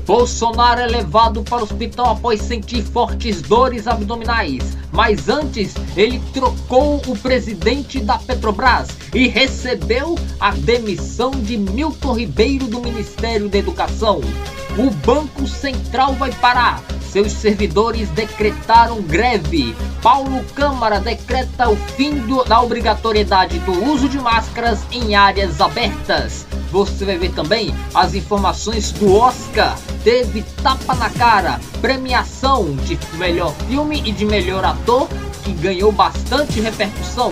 Bolsonaro é levado para o hospital após sentir fortes dores abdominais. Mas antes, ele trocou o presidente da Petrobras e recebeu a demissão de Milton Ribeiro do Ministério da Educação. O Banco Central vai parar. Seus servidores decretaram greve. Paulo Câmara decreta o fim da obrigatoriedade do uso de máscaras em áreas abertas. Você vai ver também as informações do Oscar. Teve tapa na cara, premiação de melhor filme e de melhor ator, que ganhou bastante repercussão.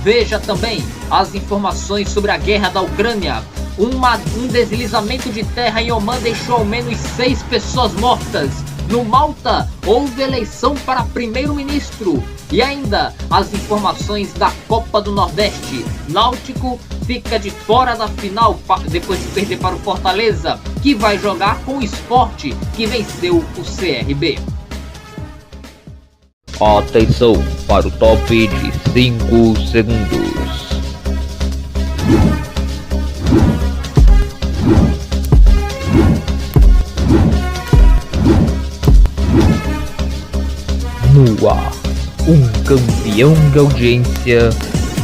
Veja também as informações sobre a guerra da Ucrânia. Um deslizamento de terra em Omã deixou ao menos 6 pessoas mortas. No Malta, houve eleição para primeiro-ministro. E ainda as informações da Copa do Nordeste. Náutico fica de fora da final depois de perder para o Fortaleza, que vai jogar com o Sport, que venceu o CRB. Atenção para o top de 5 segundos. No ar, um campeão de audiência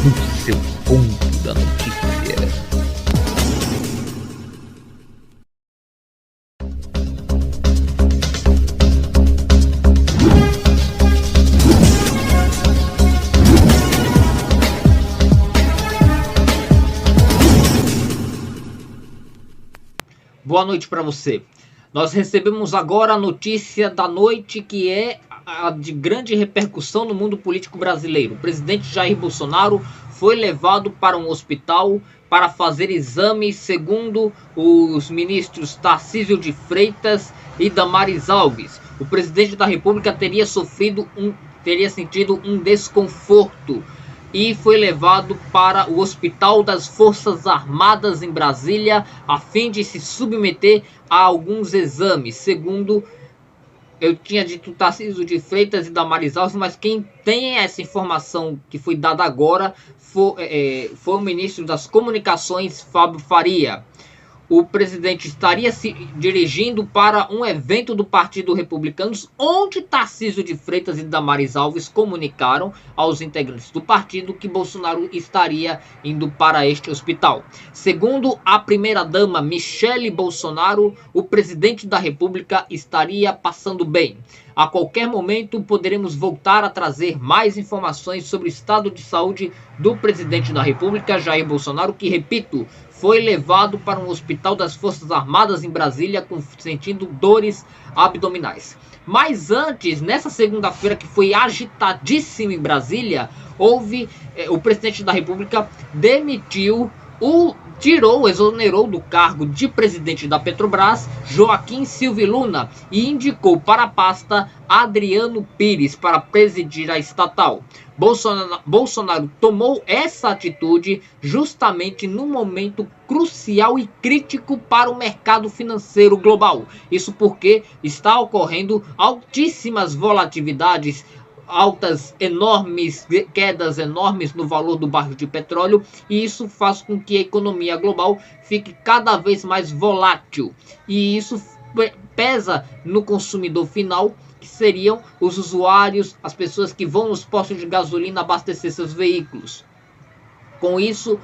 no seu ponto da notícia. Boa noite para você. Nós recebemos agora a notícia da noite, que é a de grande repercussão no mundo político brasileiro. O presidente Jair Bolsonaro foi levado para um hospital para fazer exames, segundo os ministros Tarcísio de Freitas e Damares Alves. O presidente da República teria sentido um desconforto e foi levado para o Hospital das Forças Armadas em Brasília a fim de se submeter a alguns exames, segundo eu tinha dito Tarcísio de Freitas e Damares Alves, mas quem tem essa informação que foi dada agora foi o ministro das Comunicações, Fábio Faria. O presidente estaria se dirigindo para um evento do Partido Republicanos, onde Tarcísio de Freitas e Damares Alves comunicaram aos integrantes do partido que Bolsonaro estaria indo para este hospital. Segundo a primeira-dama Michele Bolsonaro, o presidente da República estaria passando bem. A qualquer momento poderemos voltar a trazer mais informações sobre o estado de saúde do presidente da República, Jair Bolsonaro, que, repito, foi levado para um hospital das Forças Armadas em Brasília sentindo dores abdominais. Mas antes, nessa segunda-feira que foi agitadíssimo em Brasília, o presidente da República exonerou do cargo de presidente da Petrobras Joaquim Silvio Luna e indicou para a pasta Adriano Pires para presidir a estatal. Bolsonaro tomou essa atitude justamente num momento crucial e crítico para o mercado financeiro global. Isso porque está ocorrendo altíssimas volatilidades, quedas enormes no valor do barril de petróleo, e isso faz com que a economia global fique cada vez mais volátil, e isso pesa no consumidor final, que seriam os usuários, as pessoas que vão nos postos de gasolina abastecer seus veículos. Com isso,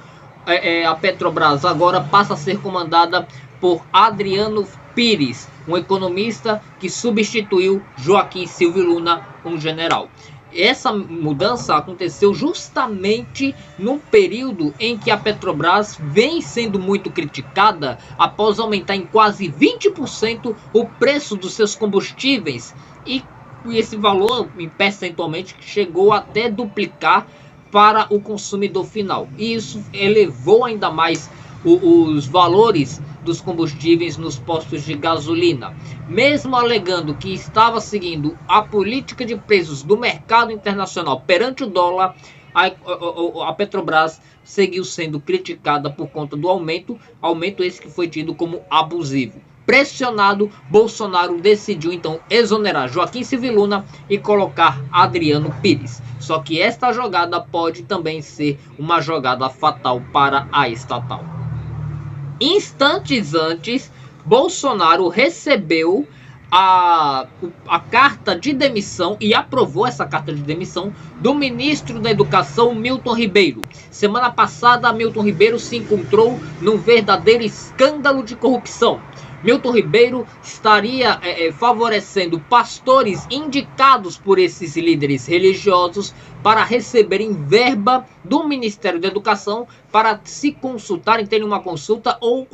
a Petrobras agora passa a ser comandada por Adriano Pires, um economista que substituiu Joaquim Silvio Luna, um general. Essa mudança aconteceu justamente num período em que a Petrobras vem sendo muito criticada após aumentar em quase 20% o preço dos seus combustíveis, e esse valor percentualmente chegou até duplicar para o consumidor final. E isso elevou ainda mais os valores dos combustíveis nos postos de gasolina. Mesmo alegando que estava seguindo a política de preços do mercado internacional perante o dólar, a Petrobras seguiu sendo criticada por conta do aumento esse que foi tido como abusivo. Pressionado, Bolsonaro decidiu então exonerar Joaquim Silvio Luna e colocar Adriano Pires. Só que esta jogada pode também ser uma jogada fatal para a estatal. Instantes antes, Bolsonaro recebeu a carta de demissão e aprovou essa carta de demissão do ministro da Educação, Milton Ribeiro. Semana passada, Milton Ribeiro se encontrou num verdadeiro escândalo de corrupção. Milton Ribeiro estaria favorecendo pastores indicados por esses líderes religiosos para receberem verba do Ministério da Educação para se consultarem, terem uma consulta ou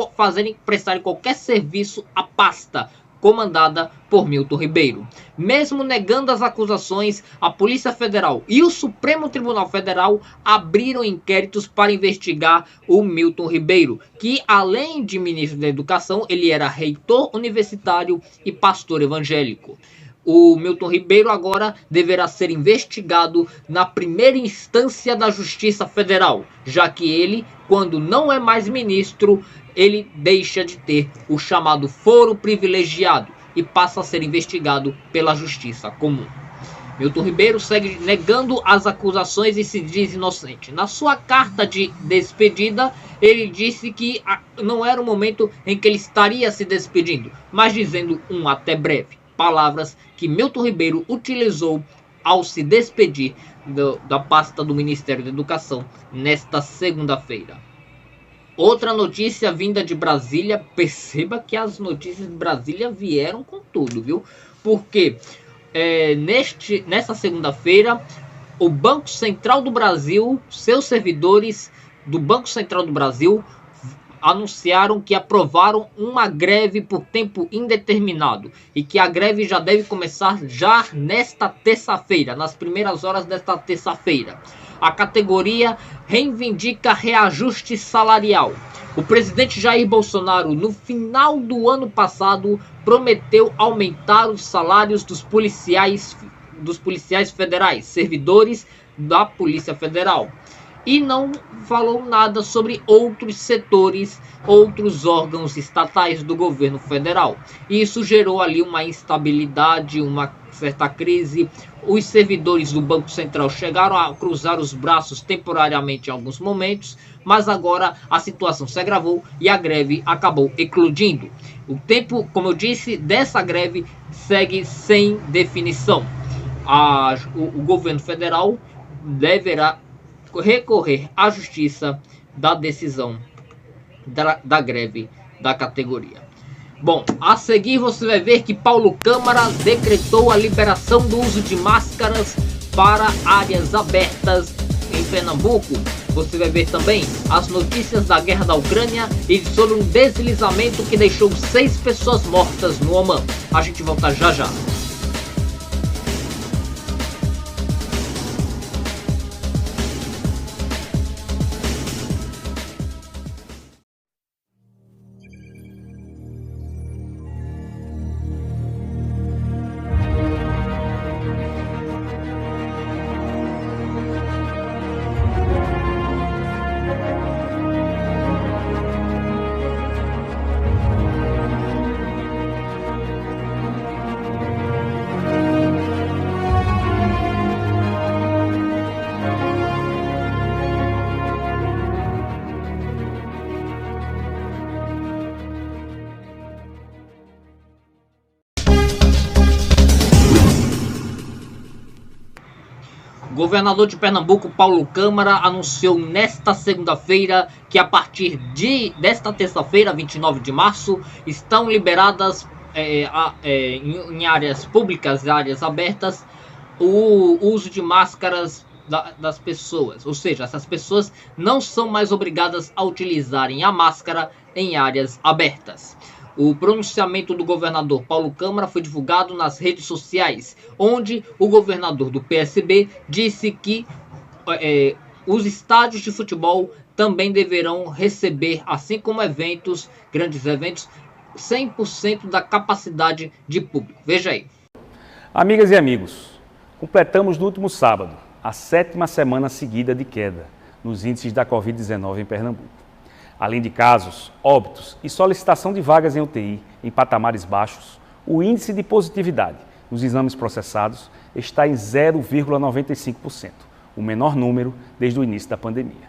prestarem qualquer serviço à pasta comandada por Milton Ribeiro. Mesmo negando as acusações, a Polícia Federal e o Supremo Tribunal Federal abriram inquéritos para investigar o Milton Ribeiro, que além de ministro da Educação, ele era reitor universitário e pastor evangélico. O Milton Ribeiro agora deverá ser investigado na primeira instância da Justiça Federal, já que ele, quando não é mais ministro, ele deixa de ter o chamado foro privilegiado e passa a ser investigado pela Justiça Comum. Milton Ribeiro segue negando as acusações e se diz inocente. Na sua carta de despedida, ele disse que não era o momento em que ele estaria se despedindo, mas dizendo um até breve. Palavras que Milton Ribeiro utilizou ao se despedir da pasta do Ministério da Educação nesta segunda-feira. Outra notícia vinda de Brasília, perceba que as notícias de Brasília vieram com tudo, viu? Porque nessa segunda-feira, o Banco Central do Brasil, seus servidores do Banco Central do Brasil, anunciaram que aprovaram uma greve por tempo indeterminado e que a greve já deve começar já nesta terça-feira, nas primeiras horas desta terça-feira. A categoria reivindica reajuste salarial. O presidente Jair Bolsonaro, no final do ano passado, prometeu aumentar os salários dos policiais federais, servidores da Polícia Federal. E não falou nada sobre outros setores, outros órgãos estatais do governo federal. E isso gerou ali uma instabilidade, uma certa crise. Os servidores do Banco Central chegaram a cruzar os braços temporariamente em alguns momentos, mas agora a situação se agravou e a greve acabou eclodindo. O tempo, como eu disse, dessa greve segue sem definição. O governo federal deverá recorrer à justiça da decisão da greve da categoria. Bom, a seguir você vai ver que Paulo Câmara decretou a liberação do uso de máscaras para áreas abertas em Pernambuco. Você vai ver também as notícias da guerra da Ucrânia e sobre um deslizamento que deixou 6 pessoas mortas no Omã. A gente volta já já. O governador de Pernambuco, Paulo Câmara, anunciou nesta segunda-feira que a partir desta terça-feira, 29 de março, estão liberadas em áreas públicas, áreas abertas, o uso de máscaras das pessoas. Ou seja, essas pessoas não são mais obrigadas a utilizarem a máscara em áreas abertas. O pronunciamento do governador Paulo Câmara foi divulgado nas redes sociais, onde o governador do PSB disse que os estádios de futebol também deverão receber, assim como grandes eventos, 100% da capacidade de público. Veja aí. Amigas e amigos, completamos no último sábado a 7ª semana seguida de queda nos índices da Covid-19 em Pernambuco. Além de casos, óbitos e solicitação de vagas em UTI em patamares baixos, o índice de positividade nos exames processados está em 0,95%, o menor número desde o início da pandemia.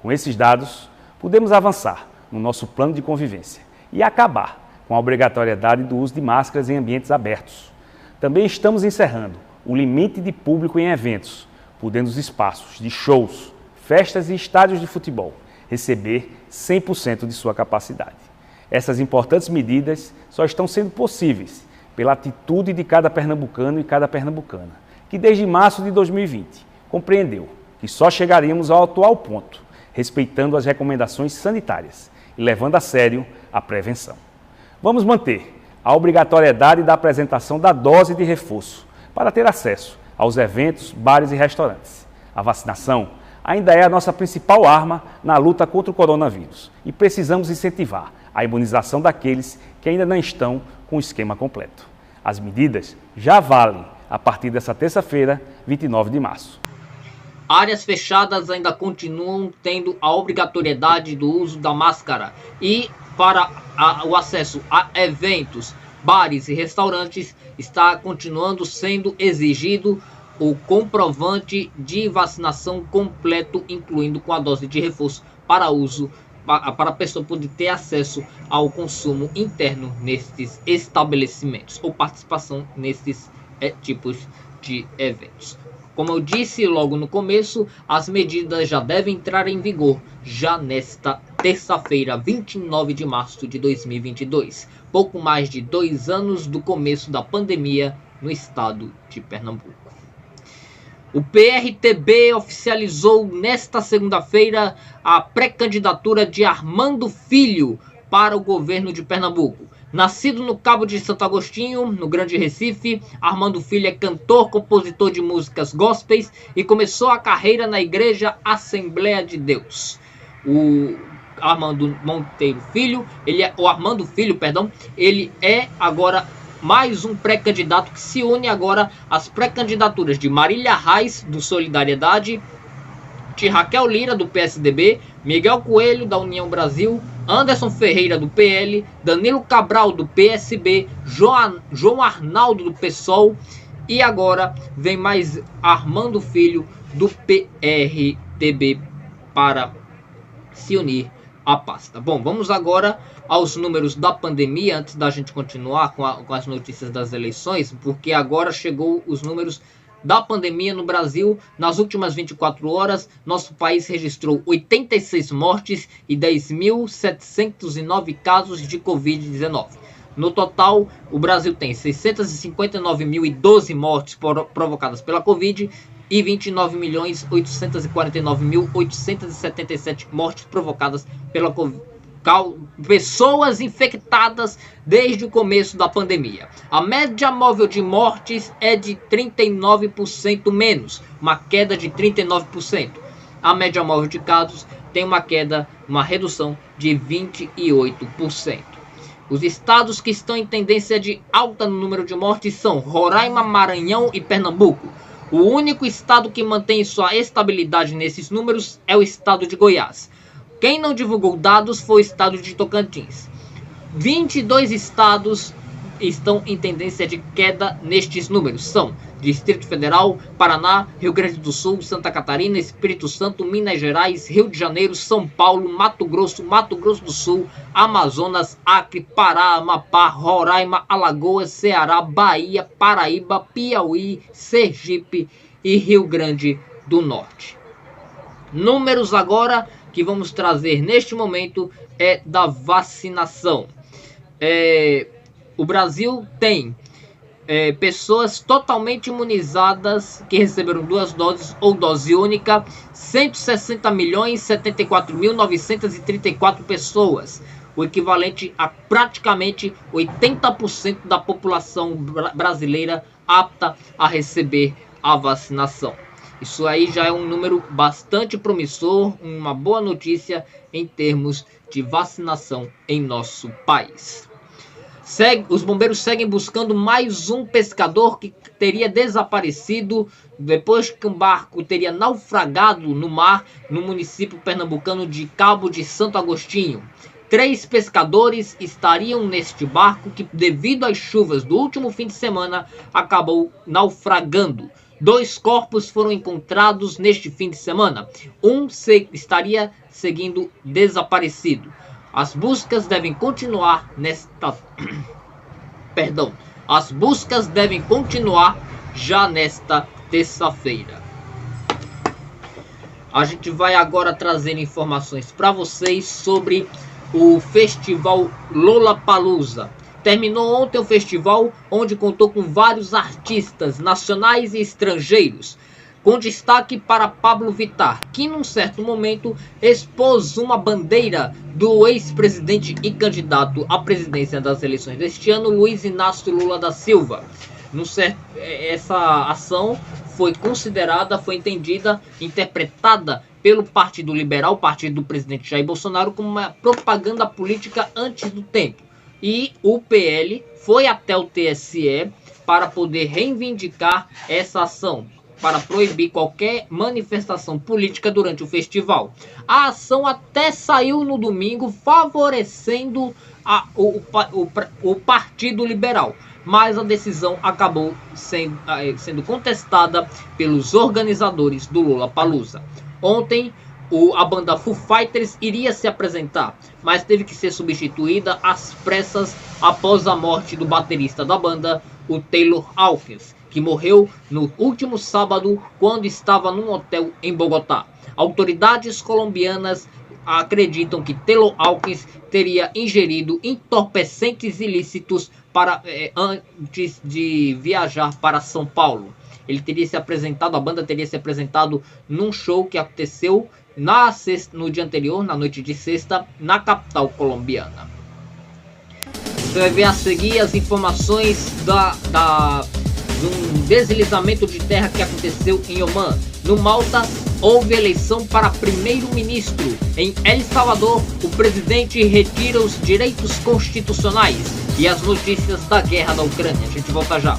Com esses dados, podemos avançar no nosso plano de convivência e acabar com a obrigatoriedade do uso de máscaras em ambientes abertos. Também estamos encerrando o limite de público em eventos, podendo os espaços de shows, festas e estádios de futebol receber 100% de sua capacidade. Essas importantes medidas só estão sendo possíveis pela atitude de cada pernambucano e cada pernambucana, que desde março de 2020 compreendeu que só chegaríamos ao atual ponto, respeitando as recomendações sanitárias e levando a sério a prevenção. Vamos manter a obrigatoriedade da apresentação da dose de reforço para ter acesso aos eventos, bares e restaurantes. A vacinação ainda é a nossa principal arma na luta contra o coronavírus e precisamos incentivar a imunização daqueles que ainda não estão com o esquema completo. As medidas já valem a partir dessa terça-feira, 29 de março. Áreas fechadas ainda continuam tendo a obrigatoriedade do uso da máscara e para o acesso a eventos, bares e restaurantes está continuando sendo exigido o comprovante de vacinação completo, incluindo com a dose de reforço para uso, para a pessoa poder ter acesso ao consumo interno nestes estabelecimentos ou participação nestes tipos de eventos. Como eu disse logo no começo, as medidas já devem entrar em vigor já nesta terça-feira, 29 de março de 2022, pouco mais de 2 anos do começo da pandemia no estado de Pernambuco. O PRTB oficializou nesta segunda-feira a pré-candidatura de Armando Filho para o governo de Pernambuco. Nascido no Cabo de Santo Agostinho, no Grande Recife, Armando Filho é cantor, compositor de músicas gospels e começou a carreira na Igreja Assembleia de Deus. O Armando Filho, ele é agora mais um pré-candidato que se une agora às pré-candidaturas de Marília Reis, do Solidariedade, de Raquel Lira, do PSDB, Miguel Coelho, da União Brasil, Anderson Ferreira, do PL, Danilo Cabral, do PSB, João Arnaldo, do PSOL, e agora vem mais Armando Filho, do PRTB, para se unir à pasta. Bom, vamos agora aos números da pandemia, antes da gente continuar com as notícias das eleições, porque agora chegou os números da pandemia no Brasil. Nas últimas 24 horas, nosso país registrou 86 mortes e 10.709 casos de Covid-19. No total, o Brasil tem 659.012 mortes provocadas pela Covid e 29.849.877 mortes provocadas pela Covid. Pessoas infectadas desde o começo da pandemia. A média móvel de mortes é de 39% menos, uma queda de 39%. A média móvel de casos tem uma redução de 28%. Os estados que estão em tendência de alta no número de mortes são Roraima, Maranhão e Pernambuco. O único estado que mantém sua estabilidade nesses números é o estado de Goiás. Quem não divulgou dados foi o estado de Tocantins. 22 estados estão em tendência de queda nestes números. São Distrito Federal, Paraná, Rio Grande do Sul, Santa Catarina, Espírito Santo, Minas Gerais, Rio de Janeiro, São Paulo, Mato Grosso do Sul, Amazonas, Acre, Pará, Amapá, Roraima, Alagoas, Ceará, Bahia, Paraíba, Piauí, Sergipe e Rio Grande do Norte. Números agora que vamos trazer neste momento é da vacinação. O Brasil tem pessoas totalmente imunizadas que receberam 2 doses ou dose única, 160.074.934 pessoas, o equivalente a praticamente 80% da população brasileira apta a receber a vacinação. Isso aí já é um número bastante promissor, uma boa notícia em termos de vacinação em nosso país. Os bombeiros seguem buscando mais um pescador que teria desaparecido depois que um barco teria naufragado no mar no município pernambucano de Cabo de Santo Agostinho. 3 pescadores estariam neste barco que, devido às chuvas do último fim de semana, acabou naufragando. 2 corpos foram encontrados neste fim de semana. Um estaria seguindo desaparecido. As buscas devem continuar As buscas devem continuar já nesta terça-feira. A gente vai agora trazer informações para vocês sobre o festival Lollapalooza. Terminou ontem o festival, onde contou com vários artistas nacionais e estrangeiros, com destaque para Pablo Vittar, que num certo momento expôs uma bandeira do ex-presidente e candidato à presidência das eleições deste ano, Luiz Inácio Lula da Silva. Essa ação foi considerada, foi entendida, interpretada pelo Partido Liberal, partido do presidente Jair Bolsonaro, como uma propaganda política antes do tempo. E o PL foi até o TSE para poder reivindicar essa ação, para proibir qualquer manifestação política durante o festival. A ação até saiu no domingo favorecendo o Partido Liberal, mas a decisão acabou sendo contestada pelos organizadores do Lollapalooza. Ontem, a banda Foo Fighters iria se apresentar, mas teve que ser substituída às pressas após a morte do baterista da banda, o Taylor Hawkins, que morreu no último sábado quando estava num hotel em Bogotá. Autoridades colombianas acreditam que Taylor Hawkins teria ingerido entorpecentes ilícitos antes de viajar para São Paulo. A banda teria se apresentado num show que aconteceu no dia anterior, na noite de sexta, na capital colombiana. Você vai ver a seguir as informações de um deslizamento de terra que aconteceu em Omã. No Malta, houve eleição para primeiro-ministro. Em El Salvador, o presidente retira os direitos constitucionais. E as notícias da guerra da Ucrânia. A gente volta já.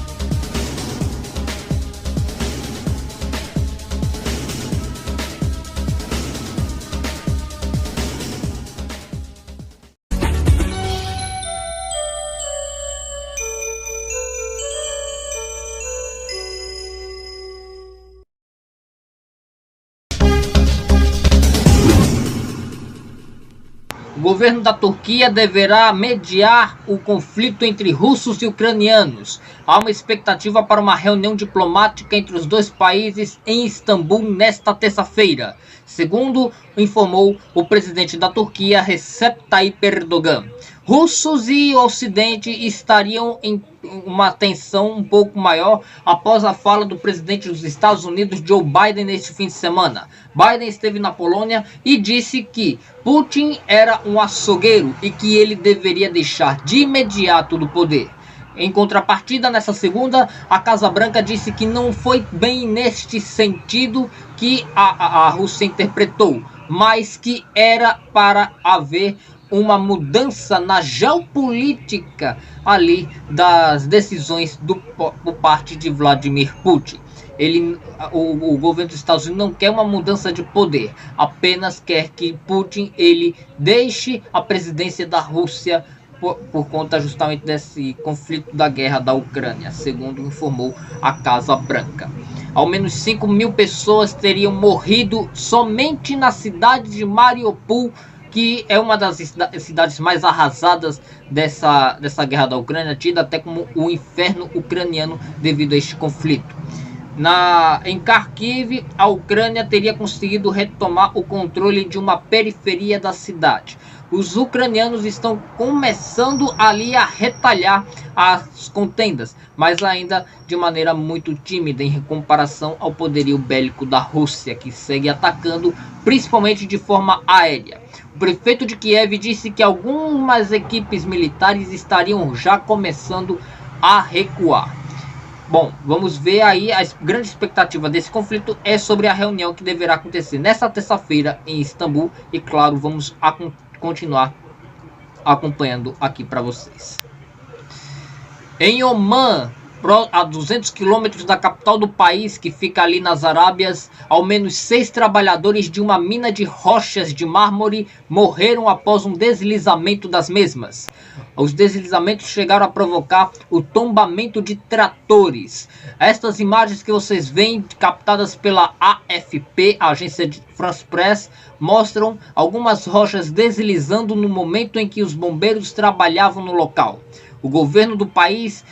O governo da Turquia deverá mediar o conflito entre russos e ucranianos. Há uma expectativa para uma reunião diplomática entre os dois países em Istambul nesta terça-feira, segundo informou o presidente da Turquia, Recep Tayyip Erdogan. Russos e Ocidente estariam em uma tensão um pouco maior após a fala do presidente dos Estados Unidos, Joe Biden, neste fim de semana. Biden esteve na Polônia e disse que Putin era um açougueiro e que ele deveria deixar de imediato do poder. Em contrapartida, nessa segunda, a Casa Branca disse que não foi bem neste sentido que a Rússia interpretou, mas que era para haver uma mudança na geopolítica ali das decisões por parte de Vladimir Putin. O governo dos Estados Unidos não quer uma mudança de poder, apenas quer que Putin deixe a presidência da Rússia por conta justamente desse conflito da guerra da Ucrânia, segundo informou a Casa Branca. Ao menos 5.000 pessoas teriam morrido somente na cidade de Mariupol, que é uma das cidades mais arrasadas dessa guerra da Ucrânia, tida até como o inferno ucraniano devido a este conflito. Em Kharkiv, a Ucrânia teria conseguido retomar o controle de uma periferia da cidade. Os ucranianos estão começando ali a retalhar as contendas, mas ainda de maneira muito tímida em comparação ao poderio bélico da Rússia, que segue atacando principalmente de forma aérea. O prefeito de Kiev disse que algumas equipes militares estariam já começando a recuar. Bom, vamos ver aí, a grande expectativa desse conflito é sobre a reunião que deverá acontecer nesta terça-feira em Istambul. E claro, vamos continuar acompanhando aqui para vocês. Em Omã, a 200 quilômetros da capital do país, que fica ali nas Arábias, ao menos 6 trabalhadores de uma mina de rochas de mármore morreram após um deslizamento das mesmas. Os deslizamentos chegaram a provocar o tombamento de tratores. Estas imagens que vocês veem, captadas pela AFP, a agência de France Press, mostram algumas rochas deslizando no momento em que os bombeiros trabalhavam no local. O governo do país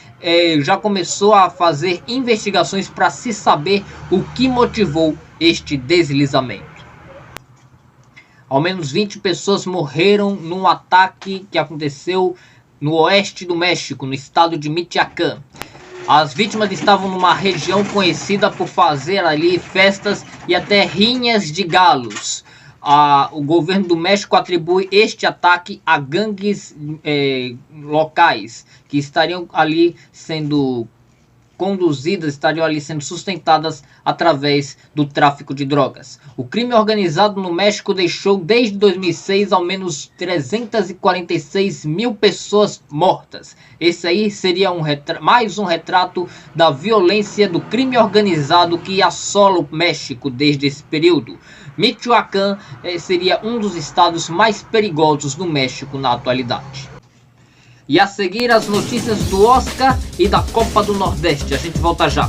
já começou a fazer investigações para se saber o que motivou este deslizamento. Ao menos 20 pessoas morreram num ataque que aconteceu no oeste do México, no estado de Michoacán. As vítimas estavam numa região conhecida por fazer ali festas e até rinhas de galos. O governo do México atribui este ataque a gangues locais que estariam ali sendo conduzidas, estariam ali sendo sustentadas através do tráfico de drogas. O crime organizado no México deixou desde 2006 ao menos 346 mil pessoas mortas. Esse aí seria mais um retrato da violência do crime organizado que assola o México desde esse período. Michoacán seria um dos estados mais perigosos do México na atualidade. E a seguir as notícias do Oscar e da Copa do Nordeste. A gente volta já.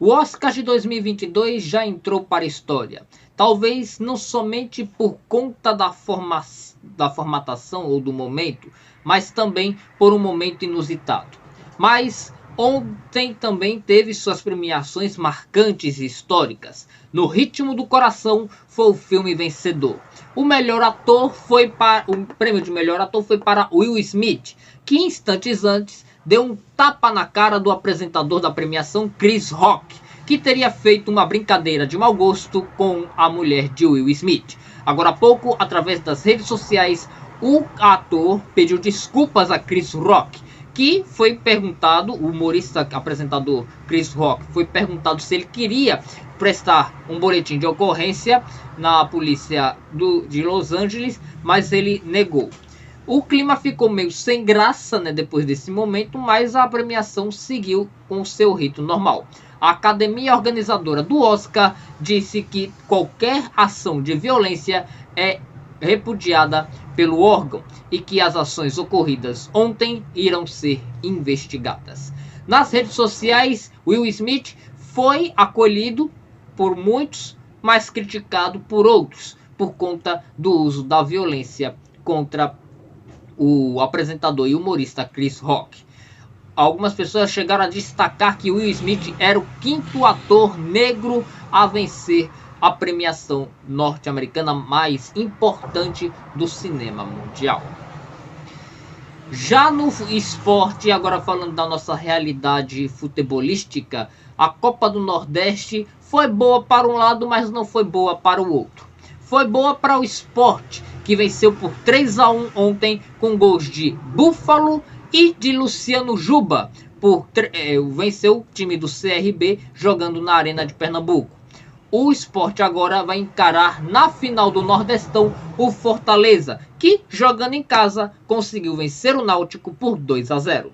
O Oscar de 2022 já entrou para a história, talvez não somente por conta da formatação ou do momento, mas também por um momento inusitado. Mas ontem também teve suas premiações marcantes e históricas. No Ritmo do Coração foi o filme vencedor. O prêmio de melhor ator foi para Will Smith, que instantes antes deu um tapa na cara do apresentador da premiação, Chris Rock, que teria feito uma brincadeira de mau gosto com a mulher de Will Smith. Agora há pouco, através das redes sociais, o ator pediu desculpas a Chris Rock, que foi perguntado, o humorista apresentador Chris Rock foi perguntado se ele queria prestar um boletim de ocorrência na polícia de Los Angeles, mas ele negou. O clima ficou meio sem graça, né, depois desse momento, mas a premiação seguiu com o seu rito normal. A academia organizadora do Oscar disse que qualquer ação de violência é repudiada pelo órgão e que as ações ocorridas ontem irão ser investigadas. Nas redes sociais, Will Smith foi acolhido por muitos, mas criticado por outros, por conta do uso da violência contra o apresentador e humorista Chris Rock. Algumas pessoas chegaram a destacar que Will Smith era o 5º ator negro a vencer a premiação norte-americana mais importante do cinema mundial. Já no esporte, agora falando da nossa realidade futebolística, a Copa do Nordeste foi boa para um lado, mas não foi boa para o outro. Foi boa para o Sport, que venceu por 3-1 ontem com gols de Búfalo e de Luciano Juba. Venceu o time do CRB jogando na Arena de Pernambuco. O Sport agora vai encarar na final do Nordestão o Fortaleza, que jogando em casa conseguiu vencer o Náutico por 2-0.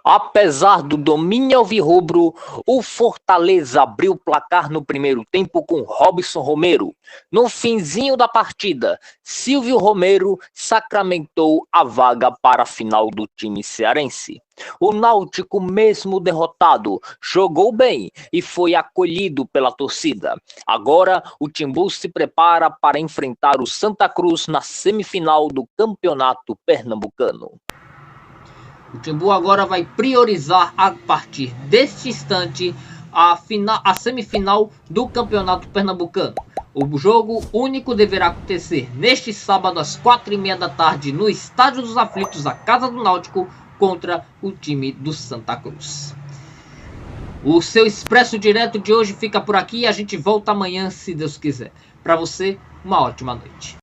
Apesar do domínio alvirrubro, o Fortaleza abriu o placar no primeiro tempo com Robson Romero. No finzinho da partida, Silvio Romero sacramentou a vaga para a final do time cearense. O Náutico, mesmo derrotado, jogou bem e foi acolhido pela torcida. Agora, o Timbu se prepara para enfrentar o Santa Cruz na semifinal do Campeonato Pernambucano. O Timbu agora vai priorizar, a partir deste instante, a semifinal do Campeonato Pernambucano. O jogo único deverá acontecer neste sábado às 4h30 da tarde no Estádio dos Aflitos, a Casa do Náutico, contra o time do Santa Cruz. O seu Expresso Direto de hoje fica por aqui e a gente volta amanhã, se Deus quiser. Para você, uma ótima noite.